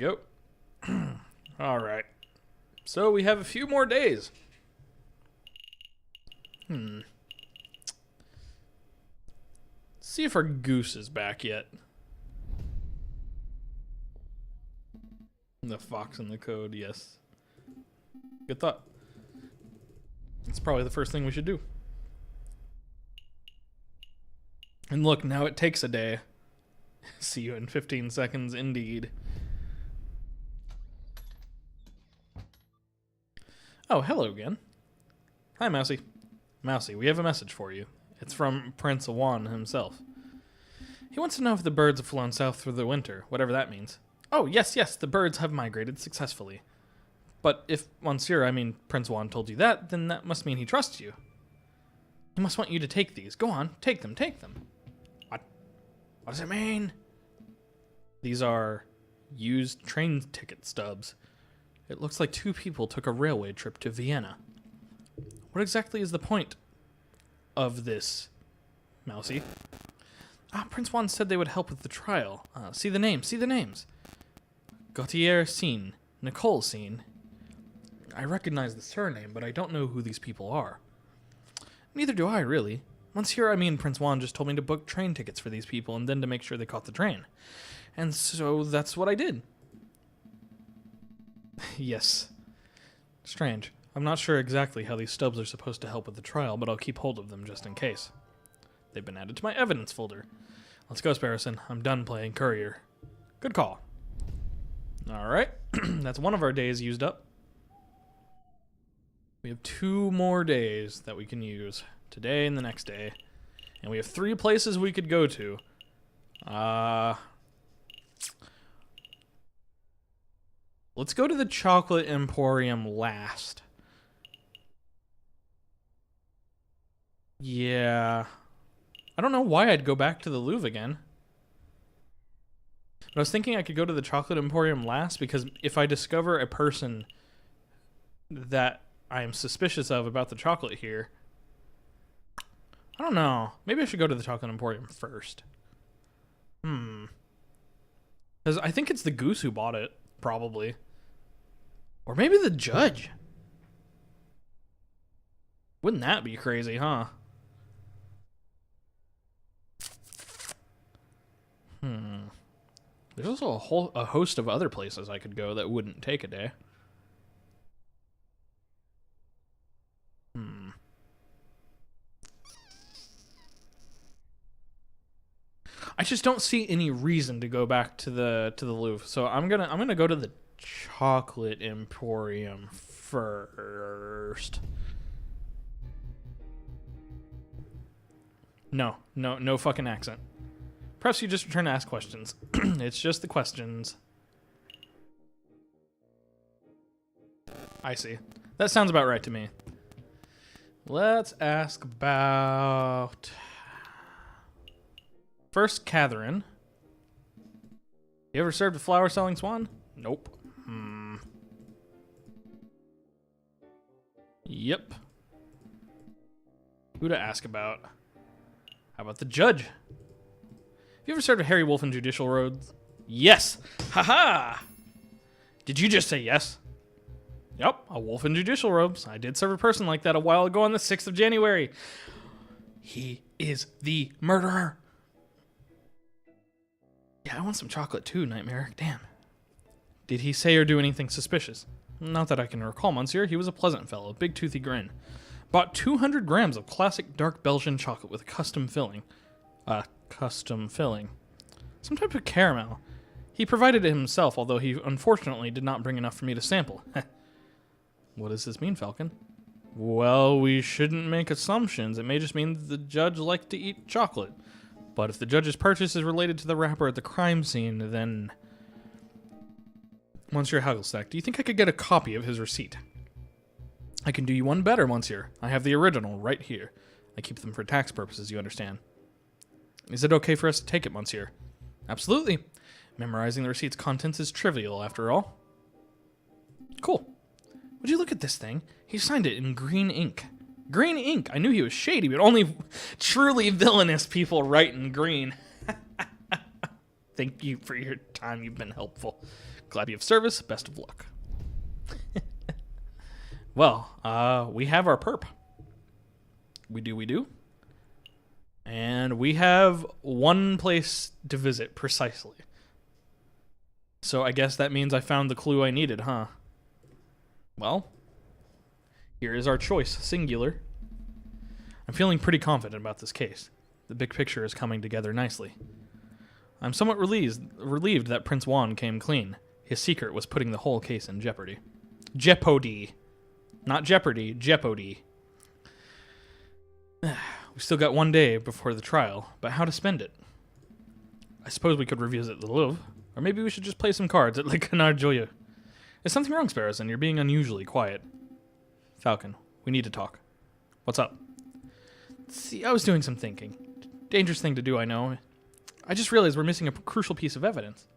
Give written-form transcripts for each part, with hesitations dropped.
go. All right. So we have a few more days. See if our goose is back yet. The fox in the code, yes. Good thought. It's probably the first thing we should do. And look, now it takes a day. See you in 15 seconds, indeed. Oh, hello again. Hi, Mousy. Mousy, we have a message for you. It's from Prince Juan himself. He wants to know if the birds have flown south through the winter, whatever that means. Oh, yes, the birds have migrated successfully. But if Monsieur, Prince Juan told you that, then that must mean he trusts you. He must want you to take these. Go on, take them. What does it mean? These are used train ticket stubs. It looks like 2 people took a railway trip to Vienna. What exactly is the point of this, Mousy? Prince Juan said they would help with the trial. See the names. Gautier Seen, Nicole Seen. I recognize the surname, but I don't know who these people are. Neither do I, really. Monsieur, Prince Juan just told me to book train tickets for these people and then to make sure they caught the train. And so that's what I did. Yes. Strange. I'm not sure exactly how these stubs are supposed to help with the trial, but I'll keep hold of them just in case. They've been added to my evidence folder. Let's go, Sparrowson. I'm done playing courier. Good call. Alright. That's one of our days used up. We have 2 more days that we can use. Today and the next day. And we have 3 places we could go to. Let's go to the Chocolate Emporium last. Yeah. I don't know why I'd go back to the Louvre again. But I was thinking I could go to the Chocolate Emporium last because if I discover a person that I am suspicious of about the chocolate here, I don't know. Maybe I should go to the Chocolate Emporium first. Because I think it's the goose who bought it, probably. Or maybe the judge. Wouldn't that be crazy, huh? There's also a host of other places I could go that wouldn't take a day. I just don't see any reason to go back to the Louvre. So I'm gonna go to the Chocolate Emporium first. No fucking accent. Perhaps you just return to ask questions. It's just the questions. I see. That sounds about right to me. Let's ask about... First, Catherine. You ever served a flower-selling swan? Nope. Yep. Who to ask about? How about the judge? Have you ever served a hairy wolf in judicial robes? Yes! Haha! Did you just say yes? Yep, a wolf in judicial robes. I did serve a person like that a while ago on the 6th of January. He is the murderer. Yeah, I want some chocolate too, Nightmare. Damn. Did he say or do anything suspicious? Not that I can recall, Monsieur. He was a pleasant fellow, big toothy grin. Bought 200 grams of classic dark Belgian chocolate with a custom filling. Some type of caramel. He provided it himself, although he unfortunately did not bring enough for me to sample. What does this mean, Falcon? Well, we shouldn't make assumptions. It may just mean that the judge liked to eat chocolate. But if the judge's purchase is related to the wrapper at the crime scene, then... Monsieur Hagglestack, do you think I could get a copy of his receipt? I can do you one better, Monsieur. I have the original right here. I keep them for tax purposes, you understand. Is it okay for us to take it, Monsieur? Absolutely. Memorizing the receipt's contents is trivial, after all. Cool. Would you look at this thing? He signed it in green ink. Green ink! I knew he was shady, but only truly villainous people write in green. Thank you for your time. You've been helpful. Glad to be of service. Best of luck. Well, we have our perp. We do. And we have one place to visit, precisely. So I guess that means I found the clue I needed, huh? Well, here is our choice, singular. I'm feeling pretty confident about this case. The big picture is coming together nicely. I'm somewhat relieved that Prince Juan came clean. His secret was putting the whole case in jeopardy. Jeopardy. Not jeopardy, jeopardy. We still got 1 day before the trial, but how to spend it? I suppose we could revisit the Louvre, or maybe we should just play some cards at Le Canard Joyeux. Is something wrong, Sparrowson? You're being unusually quiet. Falcon, we need to talk. What's up? See, I was doing some thinking. Dangerous thing to do, I know. I just realized we're missing a crucial piece of evidence.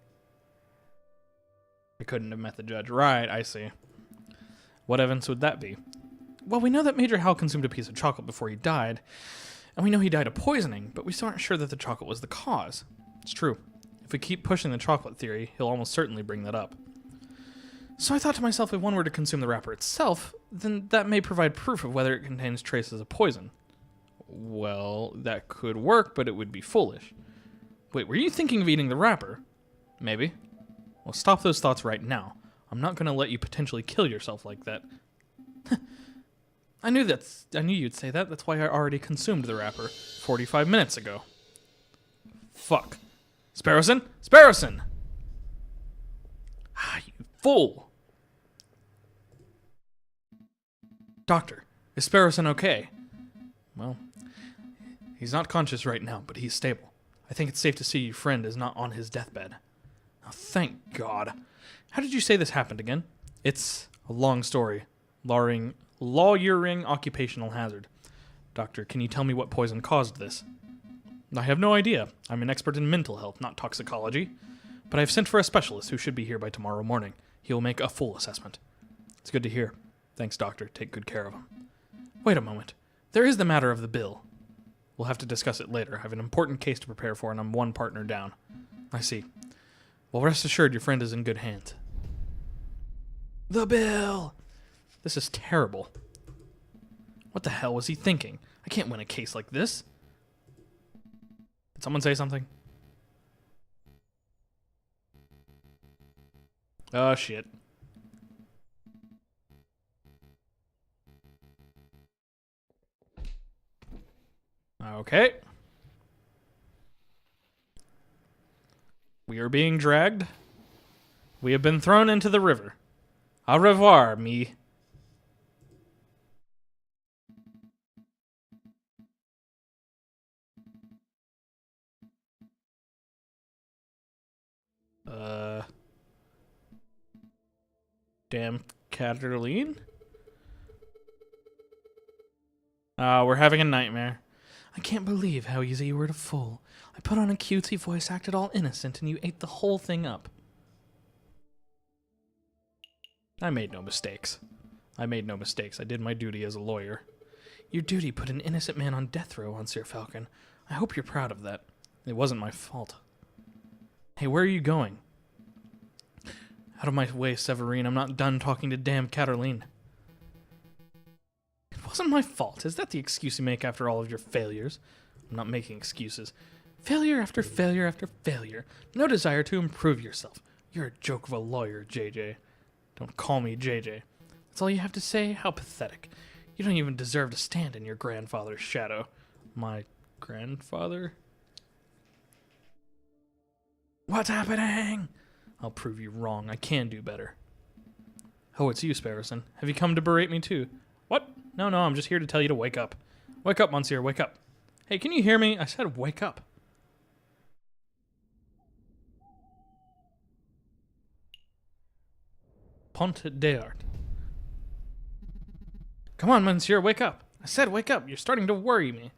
I couldn't have met the judge. Right, I see. What evidence would that be? Well, we know that Major Hal consumed a piece of chocolate before he died, and we know he died of poisoning, but we still aren't sure that the chocolate was the cause. It's true. If we keep pushing the chocolate theory, he'll almost certainly bring that up. So I thought to myself, if one were to consume the wrapper itself, then that may provide proof of whether it contains traces of poison. Well, that could work, but it would be foolish. Wait, were you thinking of eating the wrapper? Maybe. Well, stop those thoughts right now. I'm not going to let you potentially kill yourself like that. I knew you'd say that. That's why I already consumed the wrapper 45 minutes ago. Fuck. Sparrowson? Sparrowson! Ah, you fool! Doctor, is Sparrowson okay? Well, he's not conscious right now, but he's stable. I think it's safe to see your friend is not on his deathbed. Oh, thank God. How did you say this happened again? It's a long story. Lawyering occupational hazard. Doctor, can you tell me what poison caused this? I have no idea. I'm an expert in mental health, not toxicology. But I've sent for a specialist who should be here by tomorrow morning. He will make a full assessment. It's good to hear. Thanks, Doctor. Take good care of him. Wait a moment. There is the matter of the bill. We'll have to discuss it later. I have an important case to prepare for, and I'm one partner down. I see. Well, rest assured your friend is in good hands. The bill! This is terrible. What the hell was he thinking? I can't win a case like this. Did someone say something? Oh, shit. Okay. We are being dragged. We have been thrown into the river. Au revoir, me. Damn Cataline? We're having a nightmare. I can't believe how easy you were to fool. I put on a cutesy voice, acted all innocent, and you ate the whole thing up. I made no mistakes. I did my duty as a lawyer. Your duty put an innocent man on death row, Monsieur Falcon. I hope you're proud of that. It wasn't my fault. Hey, where are you going? Out of my way, Severine. I'm not done talking to damn Cataline. It wasn't my fault. Is that the excuse you make after all of your failures? I'm not making excuses. Failure after failure after failure. No desire to improve yourself. You're a joke of a lawyer, JJ. Don't call me JJ. That's all you have to say? How pathetic. You don't even deserve to stand in your grandfather's shadow. My grandfather? What's happening? I'll prove you wrong. I can do better. Oh, it's you, Sparrowson. Have you come to berate me too? What? No, I'm just here to tell you to wake up. Wake up, Monsieur, wake up. Hey, can you hear me? I said wake up. Pont d'Art. Come on, Monsieur, wake up. I said wake up. You're starting to worry me.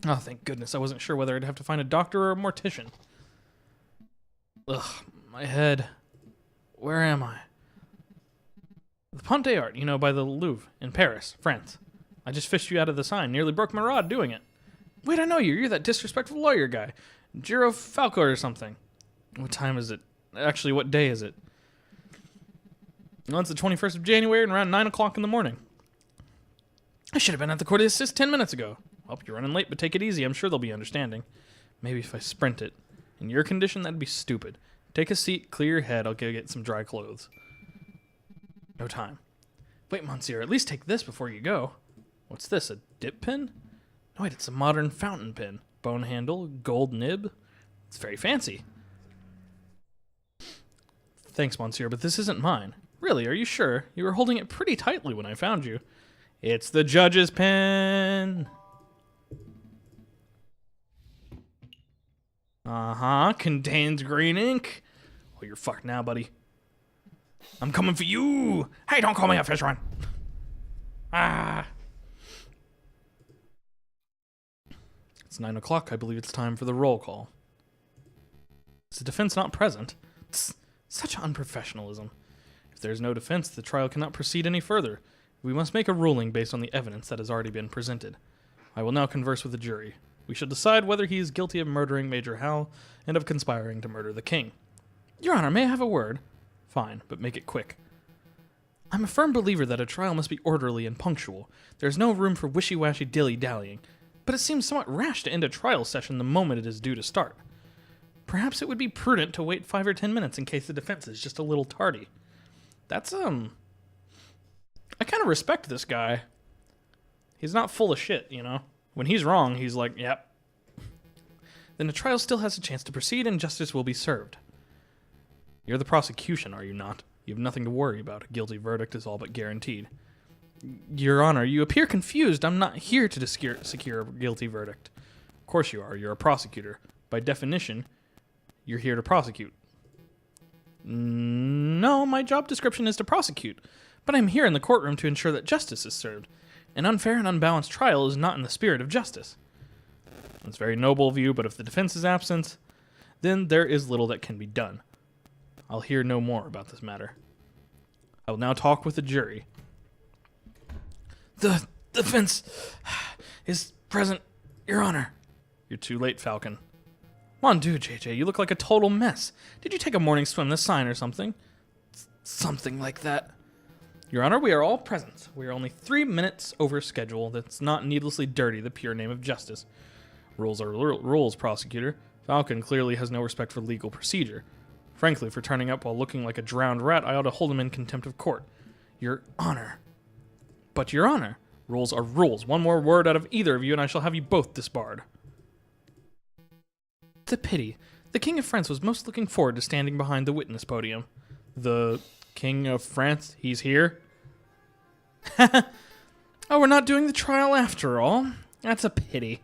Oh, thank goodness. I wasn't sure whether I'd have to find a doctor or a mortician. Ugh, my head. Where am I? The Pont d'Art, by the Louvre in Paris, France. I just fished you out of the sign. Nearly broke my rod doing it. Wait, I know you. You're that disrespectful lawyer guy. Giro Falco or something. What time is it? Actually, what day is it? Well, it's the 21st of January and around 9 o'clock in the morning. I should have been at the court of assist 10 minutes ago. Well, you're running late, but take it easy. I'm sure they'll be understanding. Maybe if I sprint it. In your condition, that'd be stupid. Take a seat, clear your head. I'll go get some dry clothes. No time. Wait, Monsieur, at least take this before you go. What's this, a dip pen? No, wait, it's a modern fountain pen. Bone handle, gold nib. It's very fancy. Thanks, Monsieur, but this isn't mine. Really, are you sure? You were holding it pretty tightly when I found you. It's the judge's pen. Uh-huh, contains green ink. Oh, you're fucked now, buddy. I'm coming for you. Hey, don't call me a fish run. Ah. It's 9 o'clock. I believe it's time for the roll call. Is the defense not present? Such unprofessionalism. If there is no defense, the trial cannot proceed any further. We must make a ruling based on the evidence that has already been presented. I will now converse with the jury. We shall decide whether he is guilty of murdering Major Hal and of conspiring to murder the king. Your Honor, may I have a word? Fine, but make it quick. I'm a firm believer that a trial must be orderly and punctual. There is no room for wishy-washy dilly-dallying, but it seems somewhat rash to end a trial session the moment it is due to start. Perhaps it would be prudent to wait 5 or 10 minutes in case the defense is just a little tardy. That's, I kind of respect this guy. He's not full of shit, you know? When he's wrong, he's like, yep. Then the trial still has a chance to proceed and justice will be served. You're the prosecution, are you not? You have nothing to worry about. A guilty verdict is all but guaranteed. Your Honor, you appear confused. I'm not here to secure a guilty verdict. Of course you are. You're a prosecutor. By definition, you're here to prosecute. No, my job description is to prosecute, but I'm here in the courtroom to ensure that justice is served. An unfair and unbalanced trial is not in the spirit of justice. It's very noble of you, but if the defense is absent, then there is little that can be done. I'll hear no more about this matter. I will now talk with the jury. The defense is present, Your Honor. You're too late, Falcon. Mon Dieu, JJ, you look like a total mess. Did you take a morning swim this sign or something? Something like that. Your Honor, we are all present. We are only 3 minutes over schedule. That's not needlessly dirty the pure name of justice. Rules are rules, prosecutor. Falcon clearly has no respect for legal procedure. Frankly, for turning up while looking like a drowned rat, I ought to hold him in contempt of court. Your Honor. But, Your Honor, rules are rules. One more word out of either of you, and I shall have you both disbarred. It's a pity. The King of France was most looking forward to standing behind the witness podium. The King of France? He's here? Oh, we're not doing the trial after all. That's a pity.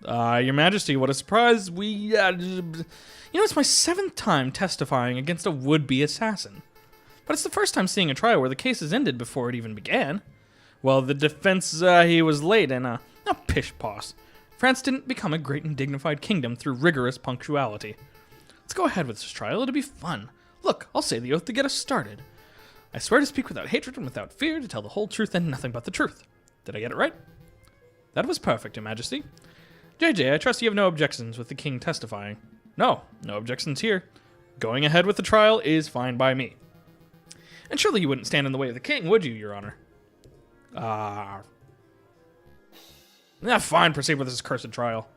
Your Majesty, what a surprise. It's my 7th time testifying against a would-be assassin. But it's the first time seeing a trial where the case has ended before it even began. Well, the defense, he was late and, pish-posh. France didn't become a great and dignified kingdom through rigorous punctuality. Let's go ahead with this trial. It'll be fun. Look, I'll say the oath to get us started. I swear to speak without hatred and without fear, to tell the whole truth and nothing but the truth. Did I get it right? That was perfect, Your Majesty. JJ, I trust you have no objections with the king testifying. No objections here. Going ahead with the trial is fine by me. And surely you wouldn't stand in the way of the king, would you, Your Honor? Fine, proceed with this cursed trial.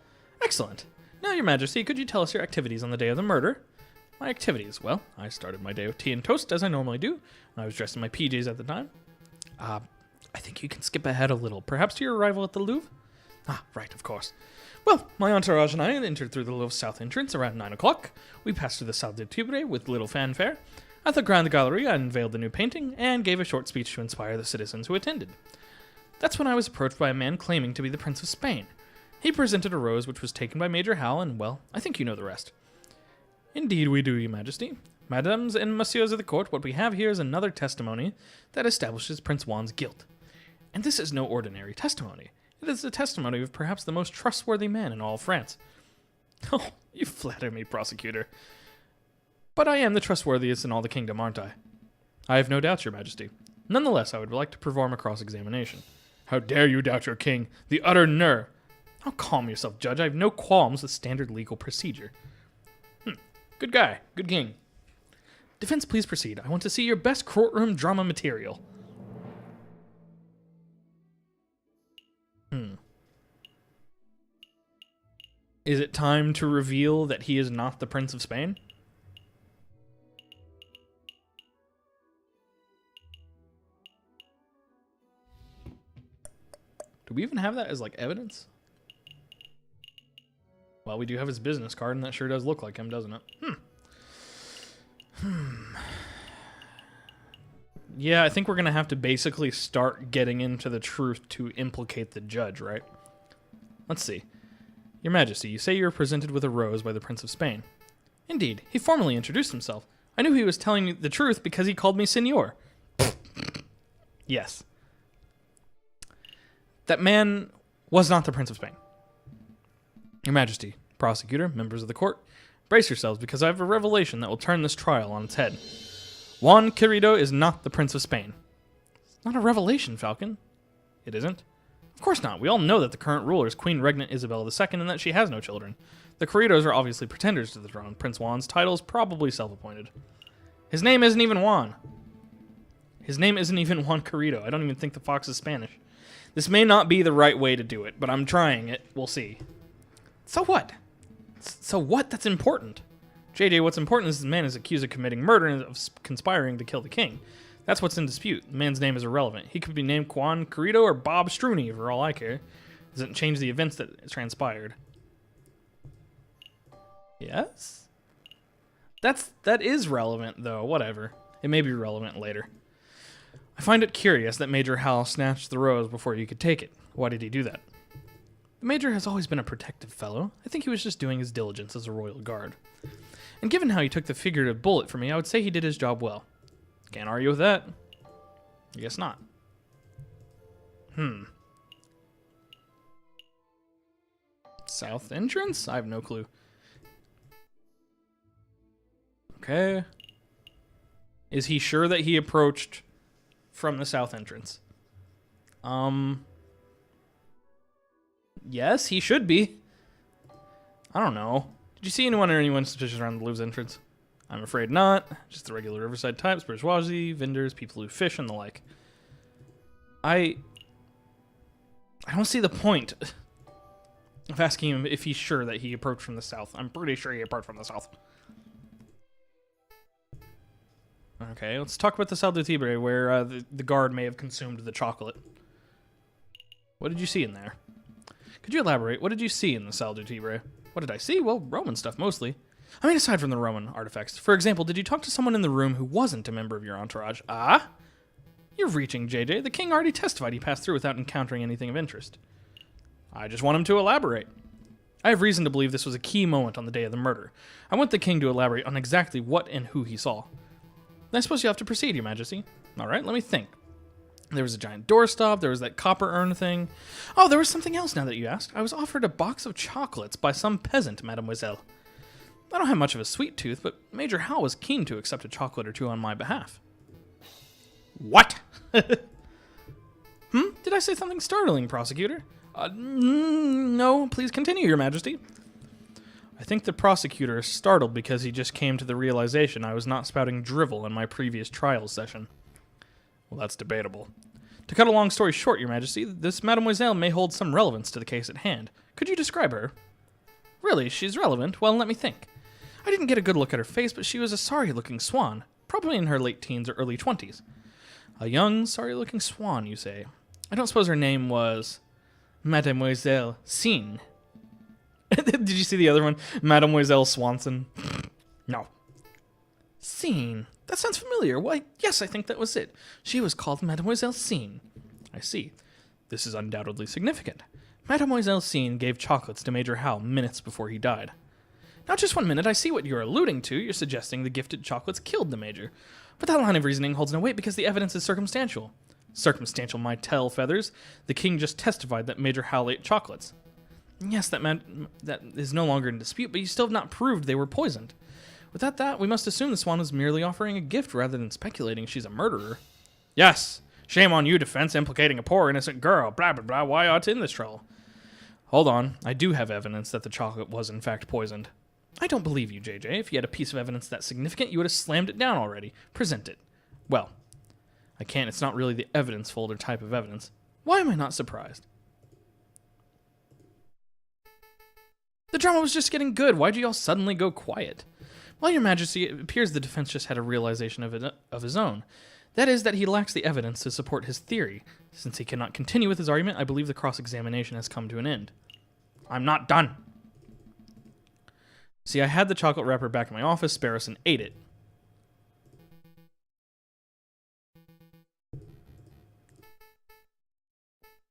Excellent. Now, Your Majesty, could you tell us your activities on the day of the murder? My activities? Well, I started my day with tea and toast, as I normally do. I was dressed in my PJs at the time. I think you can skip ahead a little. Perhaps to your arrival at the Louvre? Right, of course. Well, my entourage and I entered through the Louvre south entrance around 9 o'clock. We passed through the Salle de Tibre with little fanfare. At the Grande Galerie, I unveiled the new painting and gave a short speech to inspire the citizens who attended. That's when I was approached by a man claiming to be the Prince of Spain. He presented a rose which was taken by Major Hal, and, well, I think you know the rest. Indeed we do, Your Majesty. Madames and Messieurs of the court, what we have here is another testimony that establishes Prince Juan's guilt. And this is no ordinary testimony. It is the testimony of perhaps the most trustworthy man in all France. Oh, you flatter me, prosecutor. But I am the trustworthiest in all the kingdom, aren't I? I have no doubts, Your Majesty. Nonetheless, I would like to perform a cross-examination. How dare you doubt your king? The utter nerve! Oh, calm yourself, Judge. I have no qualms with standard legal procedure. Good guy. Good king. Defense, please proceed. I want to see your best courtroom drama material. Is it time to reveal that he is not the Prince of Spain? Do we even have that as, like, evidence? Well, we do have his business card, and that sure does look like him, doesn't it? Yeah, I think we're going to have to basically start getting into the truth to implicate the judge, right? Let's see. Your Majesty, you say you were presented with a rose by the Prince of Spain. Indeed, he formally introduced himself. I knew he was telling me the truth because he called me Senor. Yes. That man was not the Prince of Spain. Your Majesty, prosecutor, members of the court, brace yourselves because I have a revelation that will turn this trial on its head. Juan Querido is not the Prince of Spain. It's not a revelation, Falcon. It isn't. Of course not. We all know that the current ruler is Queen Regnant Isabella II and that she has no children. The Queridos are obviously pretenders to the throne. Prince Juan's title is probably self-appointed. His name isn't even Juan. His name isn't even Juan Querido. I don't even think the fox is Spanish. This may not be the right way to do it, but I'm trying it. We'll see. So what? So what? That's important. JJ, what's important is this man is accused of committing murder and of conspiring to kill the king. That's what's in dispute. The man's name is irrelevant. He could be named Juan Querido or Bob Struney, for all I care. Doesn't change the events that transpired. Yes? That is relevant, though. Whatever. It may be relevant later. I find it curious that Major Hal snatched the rose before you could take it. Why did he do that? The Major has always been a protective fellow. I think he was just doing his diligence as a royal guard. And given how he took the figurative bullet for me, I would say he did his job well. Can't argue with that. I guess not. South entrance? I have no clue. Okay. Is he sure that he approached from the south entrance? Yes, he should be. I don't know. Did you see anyone suspicious around the Louvre's entrance? I'm afraid not. Just the regular riverside types, bourgeoisie, vendors, people who fish, and the like. I don't see the point of asking him if he's sure that he approached from the south. I'm pretty sure he approached from the south. Okay, let's talk about the Salle du Tibre, where the guard may have consumed the chocolate. What did you see in there? Could you elaborate? What did you see in the Salle du Tibre? What did I see? Well, Roman stuff, mostly. I mean, aside from the Roman artifacts. For example, did you talk to someone in the room who wasn't a member of your entourage? Ah? You're reaching, JJ. The king already testified he passed through without encountering anything of interest. I just want him to elaborate. I have reason to believe this was a key moment on the day of the murder. I want the king to elaborate on exactly what and who he saw. I suppose you have to proceed, Your Majesty. All right, let me think. There was a giant doorstop. There was that copper urn thing. Oh, there was something else now that you ask. I was offered a box of chocolates by some peasant, mademoiselle. I don't have much of a sweet tooth, but Major Hal was keen to accept a chocolate or two on my behalf. What? Did I say something startling, prosecutor? No, please continue, Your Majesty. I think the prosecutor is startled because he just came to the realization I was not spouting drivel in my previous trial session. Well, that's debatable. To cut a long story short, Your Majesty, this mademoiselle may hold some relevance to the case at hand. Could you describe her? Really, she's relevant? Well, let me think. I didn't get a good look at her face, but she was a sorry-looking swan, probably in her late teens or early 20s. A young, sorry-looking swan, you say. I don't suppose her name was Mademoiselle Sin. Did you see the other one? Mademoiselle Swanson? No. Sin. That sounds familiar. Why, yes, I think that was it. She was called Mademoiselle Sin. I see. This is undoubtedly significant. Mademoiselle Sin gave chocolates to Major Hal minutes before he died. Now, just 1 minute, I see what you're alluding to. You're suggesting the gifted chocolates killed the Major. But that line of reasoning holds no weight because the evidence is circumstantial. Circumstantial, my tail feathers. The king just testified that Major Hal ate chocolates. Yes, that is no longer in dispute, but you still have not proved they were poisoned. Without that, we must assume the swan was merely offering a gift rather than speculating she's a murderer. Yes, shame on you, defense, implicating a poor innocent girl. Blah, blah, blah, why ought in this trouble? Hold on, I do have evidence that the chocolate was in fact poisoned. I don't believe you, JJ. If you had a piece of evidence that significant, you would have slammed it down already. Present it. Well, I can't. It's not really the evidence folder type of evidence. Why am I not surprised? The drama was just getting good. Why'd you all suddenly go quiet? Well, Your Majesty, it appears the defense just had a realization of his own. That is, that he lacks the evidence to support his theory. Since he cannot continue with his argument, I believe the cross-examination has come to an end. I'm not done. See, I had the chocolate wrapper back in my office. Sparrowson ate it.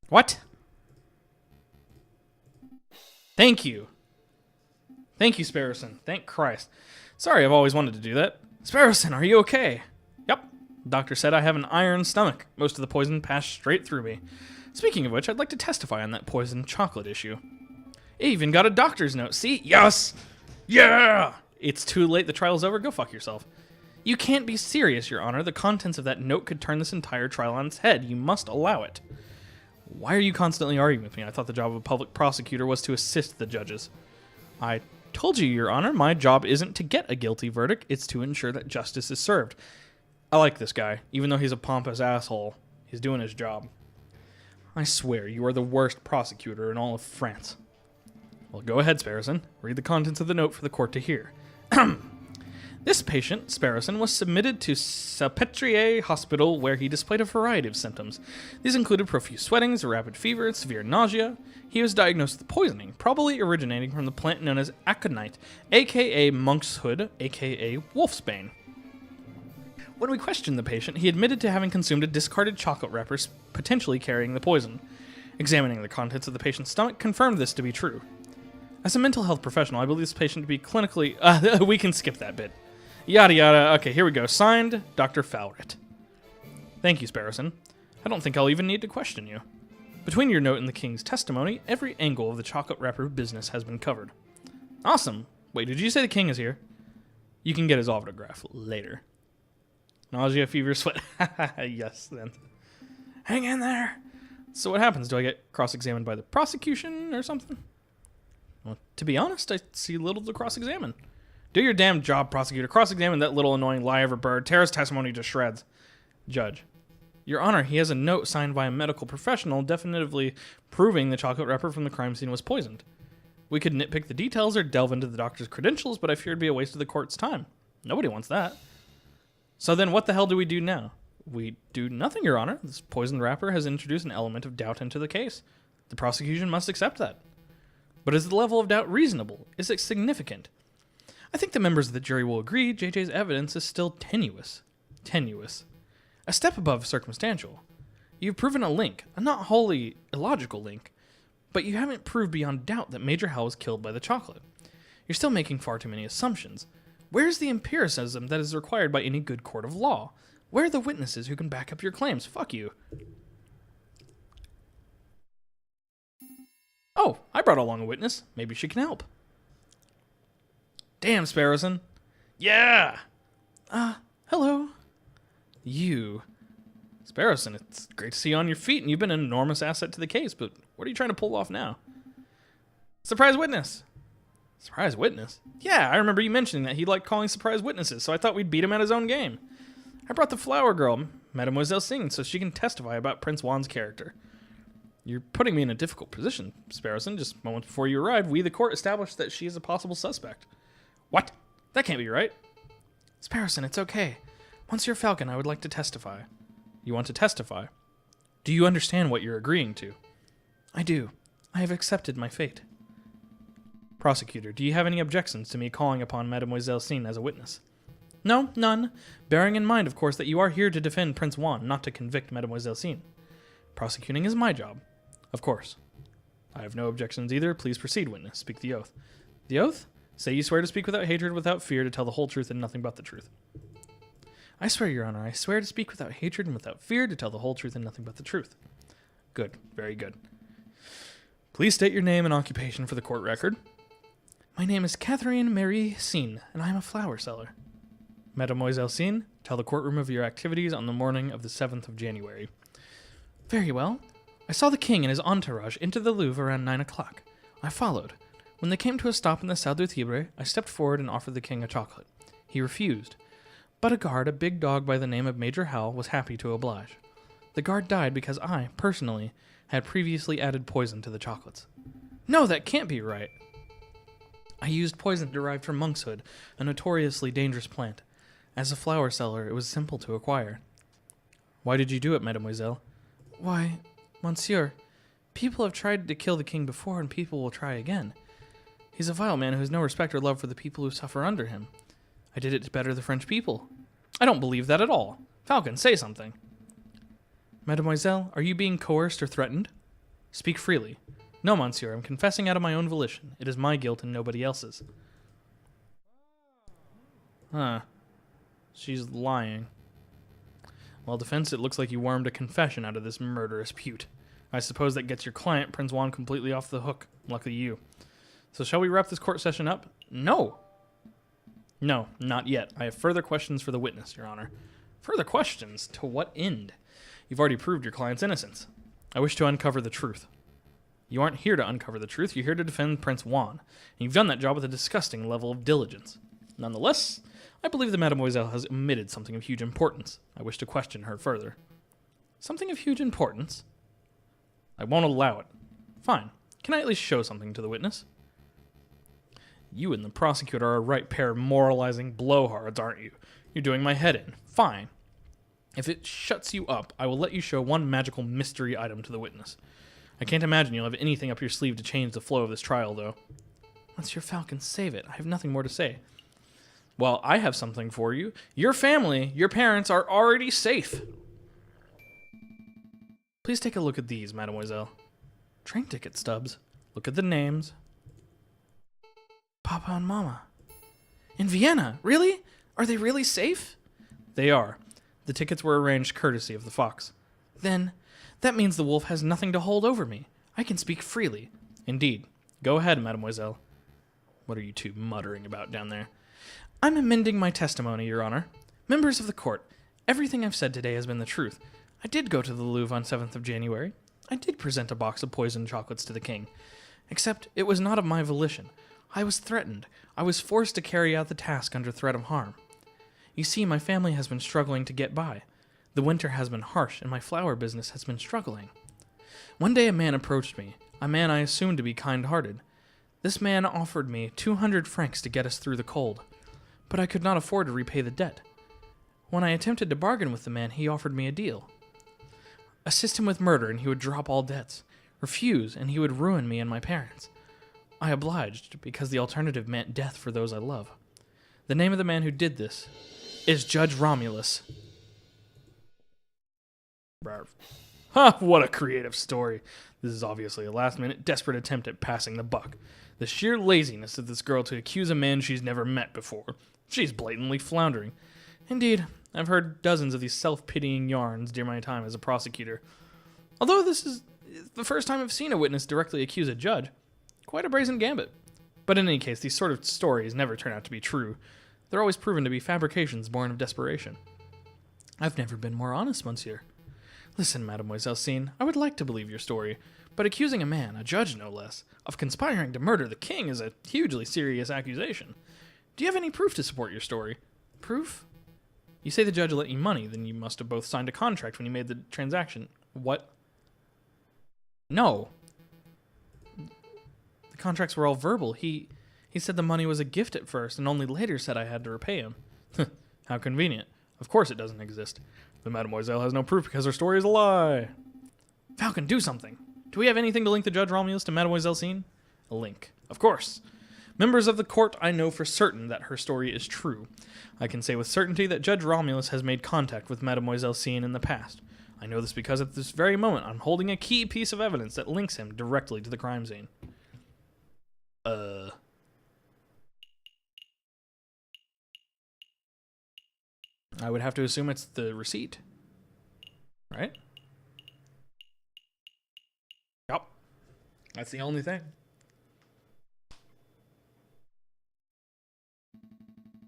What? Thank you. Thank you, Sparrowson. Thank Christ. Sorry, I've always wanted to do that. Sparrowson, are you okay? Yep. The doctor said I have an iron stomach. Most of the poison passed straight through me. Speaking of which, I'd like to testify on that poisoned chocolate issue. It even got a doctor's note. See? Yes! Yeah! It's too late. The trial's over. Go fuck yourself. You can't be serious, Your Honor. The contents of that note could turn this entire trial on its head. You must allow it. Why are you constantly arguing with me? I thought the job of a public prosecutor was to assist the judges. I told you, Your Honor, my job isn't to get a guilty verdict. It's to ensure that justice is served. I like this guy. Even though he's a pompous asshole, he's doing his job. I swear, you are the worst prosecutor in all of France. Well, go ahead, Sparrowson. Read the contents of the note for the court to hear. This patient, Sparrowson, was submitted to Salpêtrière Hospital where he displayed a variety of symptoms. These included profuse sweatings, a rapid fever, and severe nausea. He was diagnosed with poisoning, probably originating from the plant known as aconite, aka monk's hood, aka wolfsbane. When we questioned the patient, he admitted to having consumed a discarded chocolate wrapper, potentially carrying the poison. Examining the contents of the patient's stomach confirmed this to be true. As a mental health professional, I believe this patient to be clinically... we can skip that bit. Yada yada. Okay, here we go. Signed, Dr. Fowrit. Thank you, Sparrowson. I don't think I'll even need to question you. Between your note and the king's testimony, every angle of the chocolate wrapper business has been covered. Awesome. Wait, did you say the king is here? You can get his autograph later. Nausea, fever, sweat. Yes, then. Hang in there. So what happens? Do I get cross-examined by the prosecution or something? Well, to be honest, I see little to cross-examine. Do your damn job, prosecutor. Cross-examine that little annoying liar bird. Tear his testimony to shreds. Judge. Your Honor, he has a note signed by a medical professional definitively proving the chocolate wrapper from the crime scene was poisoned. We could nitpick the details or delve into the doctor's credentials, but I fear it'd be a waste of the court's time. Nobody wants that. So then what the hell do we do now? We do nothing, Your Honor. This poisoned wrapper has introduced an element of doubt into the case. The prosecution must accept that. But is the level of doubt reasonable? Is it significant? I think the members of the jury will agree JJ's evidence is still tenuous. Tenuous. A step above circumstantial. You've proven a link, a not wholly illogical link, but you haven't proved beyond doubt that Major Hal was killed by the chocolate. You're still making far too many assumptions. Where's the empiricism that is required by any good court of law? Where are the witnesses who can back up your claims? Fuck you. Oh, I brought along a witness. Maybe she can help. Damn, Sparrowson. Yeah! Hello. You. Sparrowson, it's great to see you on your feet, and you've been an enormous asset to the case, but what are you trying to pull off now? Surprise witness. Surprise witness? Yeah, I remember you mentioning that he liked calling surprise witnesses, so I thought we'd beat him at his own game. I brought the flower girl, Mademoiselle Singh, so she can testify about Prince Juan's character. You're putting me in a difficult position, Sparrowson. Just moments before you arrived, we, the court, established that she is a possible suspect. What? That can't be right. Sparrowson, it's okay. Monsieur Falcon, I would like to testify. You want to testify? Do you understand what you're agreeing to? I do. I have accepted my fate. Prosecutor, do you have any objections to me calling upon Mademoiselle Singh as a witness? No, none. Bearing in mind, of course, that you are here to defend Prince Juan, not to convict Mademoiselle Singh. Prosecuting is my job. Of course. I have no objections either. Please proceed, witness. Speak the oath. The oath? Say you swear to speak without hatred, without fear, to tell the whole truth and nothing but the truth. I swear, Your Honor, I swear to speak without hatred and without fear, to tell the whole truth and nothing but the truth. Good. Very good. Please state your name and occupation for the court record. My name is Catherine Marie Singh, and I am a flower seller. Mademoiselle Singh, tell the courtroom of your activities on the morning of the 7th of January. Very well. I saw the king and his entourage enter the Louvre around 9 o'clock. I followed. When they came to a stop in the Salle du Tibre, I stepped forward and offered the king a chocolate. He refused. But a guard, a big dog by the name of Major Howell, was happy to oblige. The guard died because I, personally, had previously added poison to the chocolates. No, that can't be right. I used poison derived from monkshood, a notoriously dangerous plant. As a flower seller, it was simple to acquire. Why did you do it, mademoiselle? Why, monsieur, people have tried to kill the king before, and people will try again. He's a vile man who has no respect or love for the people who suffer under him. I did it to better the French people. I don't believe that at all. Falcon, say something. Mademoiselle, are you being coerced or threatened? Speak freely. No, monsieur, I'm confessing out of my own volition. It is my guilt and nobody else's. Huh. She's lying. Well, defense, it looks like you wormed a confession out of this murderous pute. I suppose that gets your client, Prince Juan, completely off the hook. Lucky you. So shall we wrap this court session up? No. No, not yet. I have further questions for the witness, Your Honor. Further questions? To what end? You've already proved your client's innocence. I wish to uncover the truth. You aren't here to uncover the truth. You're here to defend Prince Juan. And you've done that job with a disgusting level of diligence. Nonetheless, I believe the mademoiselle has omitted something of huge importance. I wish to question her further. Something of huge importance? I won't allow it. Fine. Can I at least show something to the witness? You and the prosecutor are a right pair of moralizing blowhards, aren't you? You're doing my head in. Fine. If it shuts you up, I will let you show one magical mystery item to the witness. I can't imagine you'll have anything up your sleeve to change the flow of this trial, though. Monsieur Falcon, save it. I have nothing more to say. Well, I have something for you. Your family, your parents, are already safe. Please take a look at these, mademoiselle. Train ticket stubs. Look at the names. Papa and Mama. In Vienna? Really? Are they really safe? They are. The tickets were arranged courtesy of the Fox. Then, that means the wolf has nothing to hold over me. I can speak freely. Indeed. Go ahead, mademoiselle. What are you two muttering about down there? I'm amending my testimony, Your Honor. Members of the court, everything I've said today has been the truth. I did go to the Louvre on 7th of January. I did present a box of poisoned chocolates to the king. Except it was not of my volition. I was threatened. I was forced to carry out the task under threat of harm. You see, my family has been struggling to get by. The winter has been harsh, and my flower business has been struggling. One day a man approached me, a man I assumed to be kind-hearted. This man offered me 200 francs to get us through the cold, but I could not afford to repay the debt. When I attempted to bargain with the man, he offered me a deal. Assist him with murder, and he would drop all debts. Refuse, and he would ruin me and my parents. I obliged, because the alternative meant death for those I love. The name of the man who did this is Judge Romulus. Ha! What a creative story. This is obviously a last-minute, desperate attempt at passing the buck. The sheer laziness of this girl to accuse a man she's never met before. She's blatantly floundering. Indeed, I've heard dozens of these self-pitying yarns during my time as a prosecutor. Although this is the first time I've seen a witness directly accuse a judge. Quite a brazen gambit. But in any case, these sort of stories never turn out to be true. They're always proven to be fabrications born of desperation. I've never been more honest, monsieur. Listen, Mademoiselle Cene, I would like to believe your story, but accusing a man, a judge no less, of conspiring to murder the king is a hugely serious accusation. Do you have any proof to support your story? Proof? You say the judge lent you money, then you must have both signed a contract when you made the transaction. What? No. The contracts were all verbal. He said the money was a gift at first, and only later said I had to repay him. How convenient. Of course it doesn't exist. The mademoiselle has no proof because her story is a lie. Falcon, do something. Do we have anything to link the Judge Romulus to Mademoiselle Cene? A link. Of course. Members of the court, I know for certain that her story is true. I can say with certainty that Judge Romulus has made contact with Mademoiselle Cene in the past. I know this because at this very moment I'm holding a key piece of evidence that links him directly to the crime scene. I would have to assume it's the receipt. Right? Yep. That's the only thing.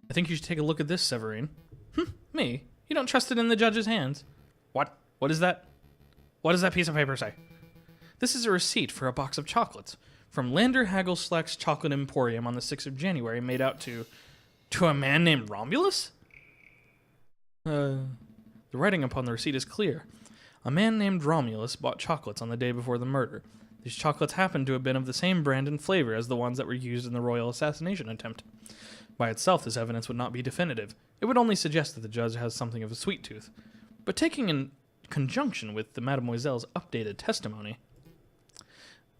I think you should take a look at this, Severine. Me? You don't trust it in the judge's hands. What? What is that? What does that piece of paper say? This is a receipt for a box of chocolates. from Lander Hagelslack's Chocolate Emporium on the 6th of January made out to a man named Romulus? The writing upon the receipt is clear. A man named Romulus bought chocolates on the day before the murder. These chocolates happened to have been of the same brand and flavor as the ones that were used in the royal assassination attempt. By itself, this evidence would not be definitive. It would only suggest that the judge has something of a sweet tooth. But taking in conjunction with the Mademoiselle's updated testimony,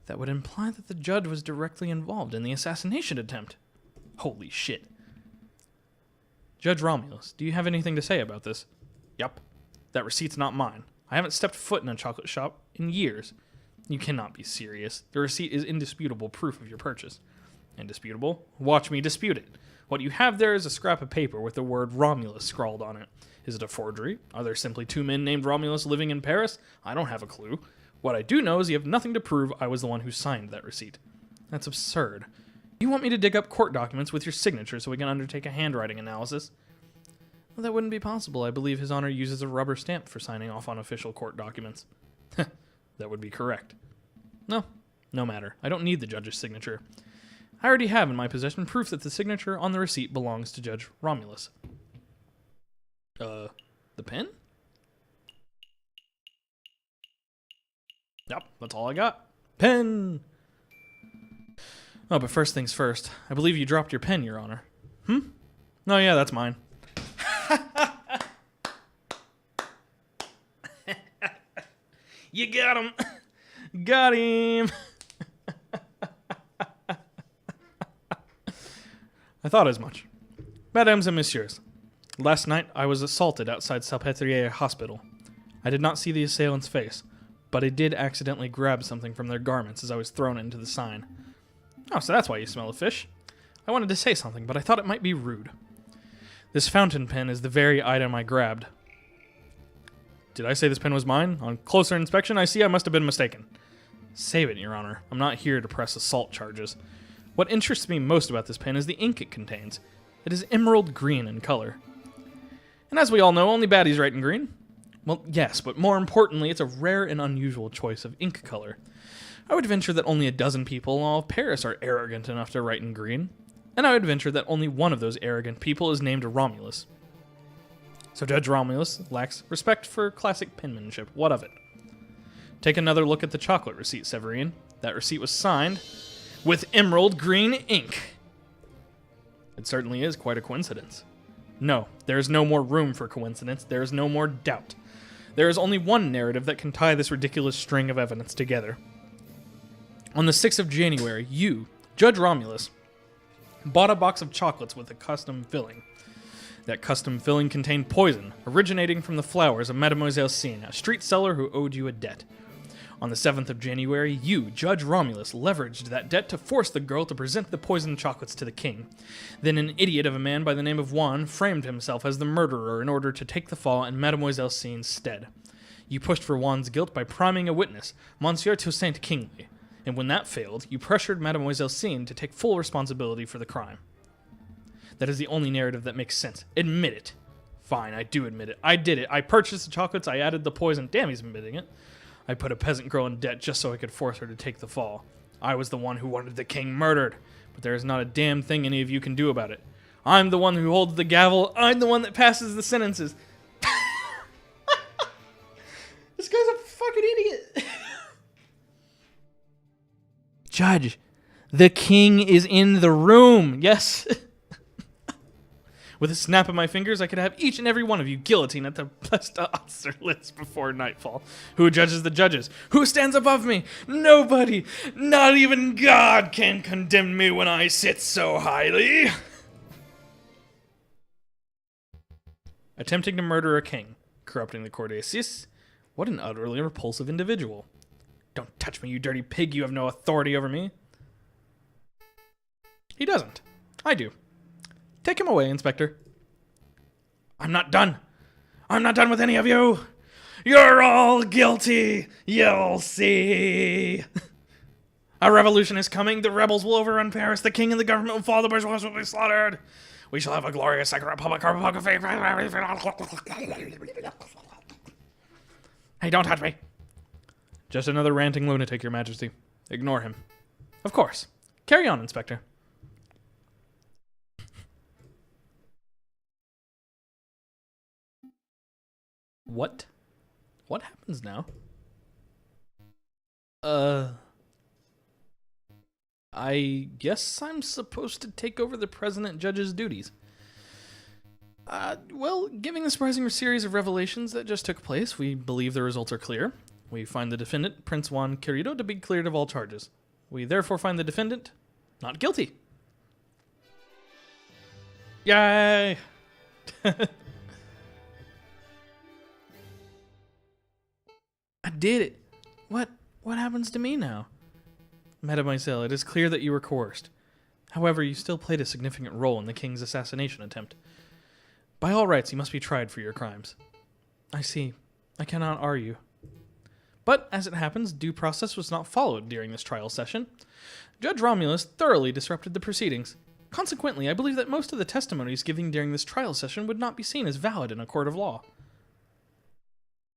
that would imply that the judge was directly involved in the assassination attempt. Holy shit. Judge Romulus, do you have anything to say about this? Yup. That receipt's not mine. I haven't stepped foot in a chocolate shop in years. You cannot be serious. The receipt is indisputable proof of your purchase. Indisputable? Watch me dispute it. What you have there is a scrap of paper with the word Romulus scrawled on it. Is it a forgery? Are there simply two men named Romulus living in Paris? I don't have a clue. What I do know is you have nothing to prove I was the one who signed that receipt. That's absurd. You want me to dig up court documents with your signature so we can undertake a handwriting analysis? Well, that wouldn't be possible. I believe His Honor uses a rubber stamp for signing off on official court documents. That would be correct. No matter. I don't need the judge's signature. I already have in my possession proof that the signature on the receipt belongs to Judge Romulus. The pen? Yep, that's all I got. Pen! Oh, but first things first. I believe you dropped your pen, Your Honor. Oh, yeah, that's mine. You got him! Got him! I thought as much. Mesdames and messieurs, last night I was assaulted outside Salpêtrière Hospital. I did not see the assailant's face, but I did accidentally grab something from their garments as I was thrown into the sign. Oh, so that's why you smell of fish. I wanted to say something, but I thought it might be rude. This fountain pen is the very item I grabbed. Did I say this pen was mine? On closer inspection, I see I must have been mistaken. Save it, Your Honor. I'm not here to press assault charges. What interests me most about this pen is the ink it contains. It is emerald green in color. And as we all know, only baddies write in green. Well, yes, but more importantly, it's a rare and unusual choice of ink color. I would venture that only a dozen people in all of Paris are arrogant enough to write in green. And I would venture that only one of those arrogant people is named Romulus. So Judge Romulus lacks respect for classic penmanship. What of it? Take another look at the chocolate receipt, Severine. That receipt was signed with emerald green ink. It certainly is quite a coincidence. No, there is no more room for coincidence. There is no more doubt. There is only one narrative that can tie this ridiculous string of evidence together. On the 6th of January, you, Judge Romulus, bought a box of chocolates with a custom filling. That custom filling contained poison, originating from the flowers of Mademoiselle Cine, a street seller who owed you a debt. On the 7th of January, you, Judge Romulus, leveraged that debt to force the girl to present the poisoned chocolates to the king. Then an idiot of a man by the name of Juan framed himself as the murderer in order to take the fall in Mademoiselle Cine's stead. You pushed for Juan's guilt by priming a witness, Monsieur Toussaint Kingsley, and when that failed, you pressured Mademoiselle Cine to take full responsibility for the crime. That is the only narrative that makes sense. Admit it. Fine, I do admit it. I did it. I purchased the chocolates, I added the poison. Damn, he's admitting it. I put a peasant girl in debt just so I could force her to take the fall. I was the one who wanted the king murdered, but there is not a damn thing any of you can do about it. I'm the one who holds the gavel. I'm the one that passes the sentences. This guy's a fucking idiot. Judge, the king is in the room. Yes. With a snap of my fingers, I could have each and every one of you guillotined at the Austerlitz before nightfall. Who judges the judges? Who stands above me? Nobody! Not even God can condemn me when I sit so highly! Attempting to murder a king. Corrupting the cour d'assises. What an utterly repulsive individual. Don't touch me, you dirty pig. You have no authority over me. He doesn't. I do. Take him away, Inspector. I'm not done. I'm not done with any of you. You're all guilty. You'll see. A revolution is coming. The rebels will overrun Paris. The king and the government will fall. The bourgeois will be slaughtered. We shall have a glorious second republic. Hey, don't touch me. Just another ranting lunatic, Your Majesty. Ignore him. Of course. Carry on, Inspector. What? What happens now? I guess I'm supposed to take over the President Judge's duties. Well, given the surprising series of revelations that just took place, we believe the results are clear. We find the defendant, Prince Juan Querido, to be cleared of all charges. We therefore find the defendant not guilty. Yay! I did it. What happens to me now? Mademoiselle, it is clear that you were coerced. However, you still played a significant role in the king's assassination attempt. By all rights, you must be tried for your crimes. I see. I cannot argue. But, as it happens, due process was not followed during this trial session. Judge Romulus thoroughly disrupted the proceedings. Consequently, I believe that most of the testimonies given during this trial session would not be seen as valid in a court of law.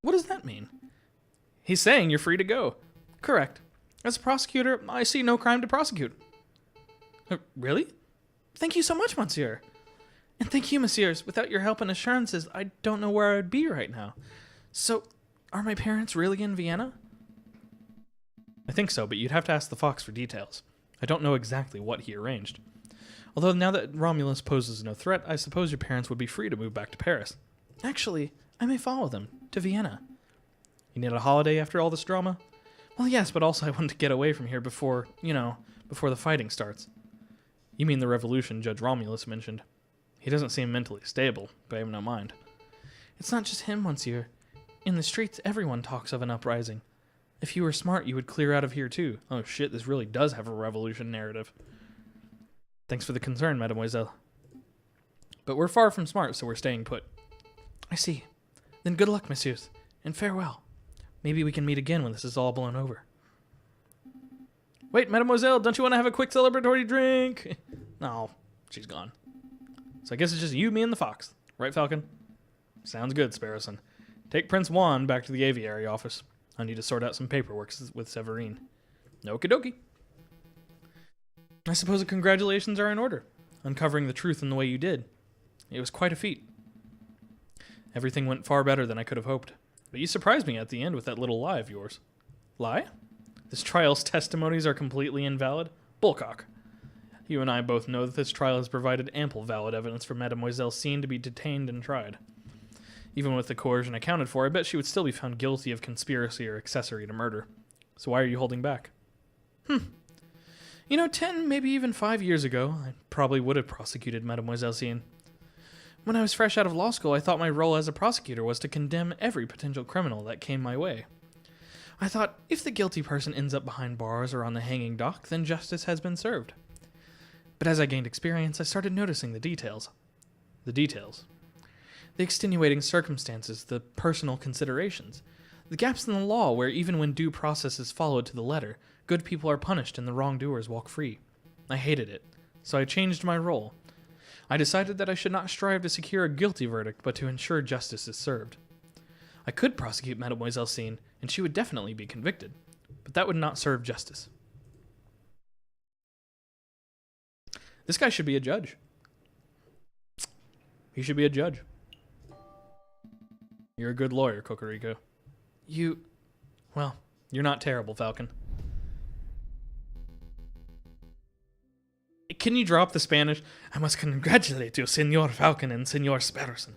What does that mean? He's saying you're free to go. Correct. As a prosecutor, I see no crime to prosecute. Really? Thank you so much, monsieur. And thank you, messieurs. Without your help and assurances, I don't know where I would be right now. So, are my parents really in Vienna? I think so, but you'd have to ask the Fox for details. I don't know exactly what he arranged. Although now that Romulus poses no threat, I suppose your parents would be free to move back to Paris. Actually, I may follow them to Vienna. You need a holiday after all this drama? Well, yes, but also I want to get away from here before the fighting starts. You mean the revolution Judge Romulus mentioned. He doesn't seem mentally stable, but I have no mind. It's not just him, monsieur. In the streets, everyone talks of an uprising. If you were smart, you would clear out of here too. Oh shit, this really does have a revolution narrative. Thanks for the concern, mademoiselle. But we're far from smart, so we're staying put. I see. Then good luck, messieurs, and farewell. Maybe we can meet again when this is all blown over. Wait, mademoiselle, don't you want to have a quick celebratory drink? No, she's gone. So I guess it's just you, me, and the fox. Right, Falcon? Sounds good, Sparrowson. Take Prince Juan back to the Aviary office. I need to sort out some paperwork with Severine. Okie dokie. I suppose the congratulations are in order, uncovering the truth in the way you did. It was quite a feat. Everything went far better than I could have hoped. But you surprised me at the end with that little lie of yours. Lie? This trial's testimonies are completely invalid? Bullcock. You and I both know that this trial has provided ample valid evidence for Mademoiselle Cine to be detained and tried. Even with the coercion accounted for, I bet she would still be found guilty of conspiracy or accessory to murder. So why are you holding back? 10, maybe even 5 years ago, I probably would have prosecuted Mademoiselle Cine. When I was fresh out of law school, I thought my role as a prosecutor was to condemn every potential criminal that came my way. I thought, if the guilty person ends up behind bars or on the hanging dock, then justice has been served. But as I gained experience, I started noticing the details. The details. The extenuating circumstances, the personal considerations. The gaps in the law where even when due process is followed to the letter, good people are punished and the wrongdoers walk free. I hated it, so I changed my role. I decided that I should not strive to secure a guilty verdict, but to ensure justice is served. I could prosecute Mademoiselle Cine, and she would definitely be convicted, but that would not serve justice. This guy should be a judge. He should be a judge. You're a good lawyer, Cocorico. Well, you're not terrible, Falcon. Can you drop the Spanish? I must congratulate you, Senor Falcon and Senor Sparrowson.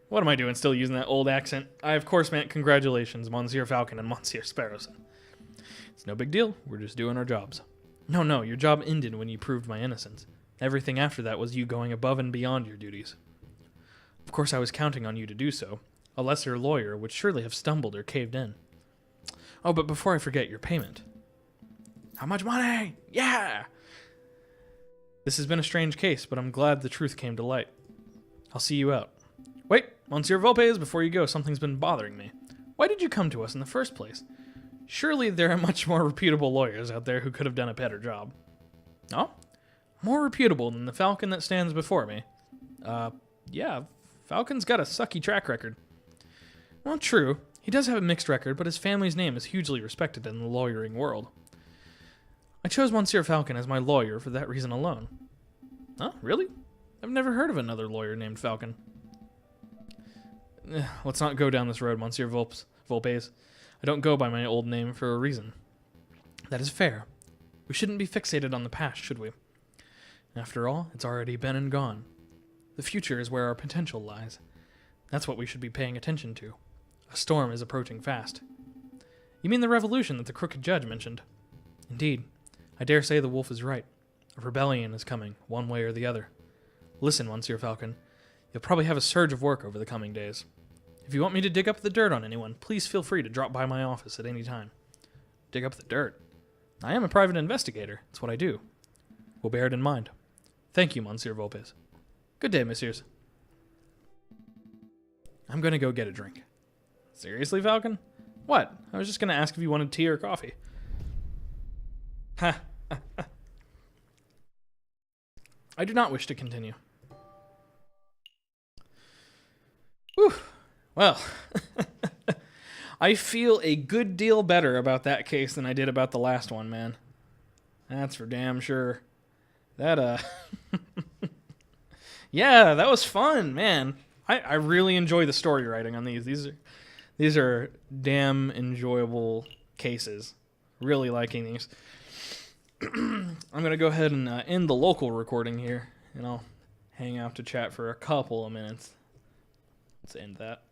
What am I doing still using that old accent? I, of course, meant congratulations, Monsieur Falcon and Monsieur Sparrowson. It's no big deal. We're just doing our jobs. No, your job ended when you proved my innocence. Everything after that was you going above and beyond your duties. Of course, I was counting on you to do so. A lesser lawyer would surely have stumbled or caved in. Oh, but before I forget, your payment. How much money? Yeah! This has been a strange case, but I'm glad the truth came to light. I'll see you out. Wait, Monsieur Volpes, before you go, something's been bothering me. Why did you come to us in the first place? Surely there are much more reputable lawyers out there who could have done a better job. Oh? More reputable than the Falcon that stands before me. Yeah, Falcon's got a sucky track record. Well, true. He does have a mixed record, but his family's name is hugely respected in the lawyering world. I chose Monsieur Falcon as my lawyer for that reason alone. Huh? Really? I've never heard of another lawyer named Falcon. Let's not go down this road, Monsieur Volpes. I don't go by my old name for a reason. That is fair. We shouldn't be fixated on the past, should we? After all, it's already been and gone. The future is where our potential lies. That's what we should be paying attention to. A storm is approaching fast. You mean the revolution that the crooked judge mentioned? Indeed. I dare say the wolf is right. A rebellion is coming, one way or the other. Listen, Monsieur Falcon. You'll probably have a surge of work over the coming days. If you want me to dig up the dirt on anyone, please feel free to drop by my office at any time. Dig up the dirt? I am a private investigator. It's what I do. We'll bear it in mind. Thank you, Monsieur Volpes. Good day, messieurs. I'm going to go get a drink. Seriously, Falcon? What? I was just going to ask if you wanted tea or coffee. Ha. I do not wish to continue. Whew. Well, I feel a good deal better about that case than I did about the last one, man. That's for damn sure. That, yeah, that was fun, man. I really enjoy the story writing on these. These are damn enjoyable cases. Really liking these. I'm going to go ahead and end the local recording here, and I'll hang out to chat for a couple of minutes. Let's end that.